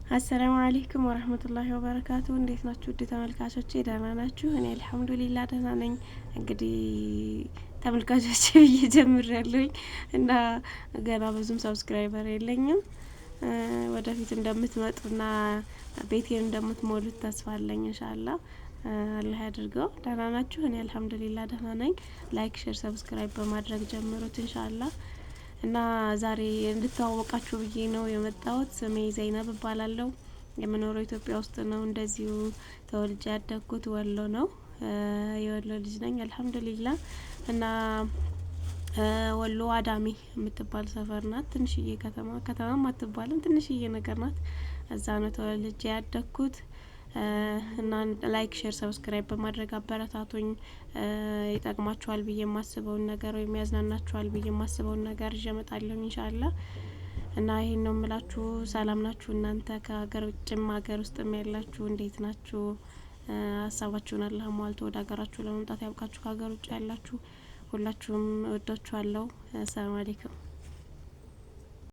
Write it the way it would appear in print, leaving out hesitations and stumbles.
አሰላሙ አለይኩም ወራህመቱላሂ ወበረካቱ። እንዴት ናችሁ ውድ ተመልካቾቼ? ደህና ናችሁ? እኔ አልሐምዱሊላህ ደህና ነኝ። እንግዲህ ተመልካቾቼ ብዬ ጀምሬያለሁኝ እና ገና ብዙም ሰብስክራይበር የለኝም። ወደፊት እንደምትመጡና ቤቴን እንደምትሞሉት ተስፋ አለኝ ኢንሻአላህ። አላህ ያድርገው። ደህና ናችሁ? እኔ አልሐምዱሊላህ ደህና ነኝ። ላይክ፣ ሼር፣ ሰብስክራይብ በማድረግ ጀምሩት ኢንሻአላህ። እና ዛሬ እንድተዋወቃችሁ ብዬ ነው የመጣሁት። ስሜ ዘይነብ እባላለሁ። የምኖረው ኢትዮጵያ ውስጥ ነው። እንደዚሁ ተወልጄ ያደግኩት ወሎ ነው። የወሎ ልጅ ነኝ አልሐምዱሊላህ። እና ወሎ አዳሚ የምትባል ሰፈር ናት። ትንሽዬ ከተማም አትባልም፣ ትንሽዬ ነገር ናት። እዛ ነው ተወልጄ ያደግኩት። እና ላይክ ሼር ሰብስክራይብ በማድረግ አበረታቱኝ። ይጠቅማችኋል ብዬ የማስበውን ነገር ወይም ያዝናናችኋል ብዬ የማስበውን ነገር ይዤ እመጣለሁ ኢንሻአላህ። እና ይሄን ነው የምላችሁ። ሰላም ናችሁ እናንተ? ከሀገር ውጭም ሀገር ውስጥም ያላችሁ እንዴት ናችሁ? ሀሳባችሁን አላህ ሟልቶ ወደ ሀገራችሁ ለመምጣት ያብቃችሁ። ከሀገር ውጭ ያላችሁ ሁላችሁም እወዳችኋለሁ። ሰላም አለይኩም።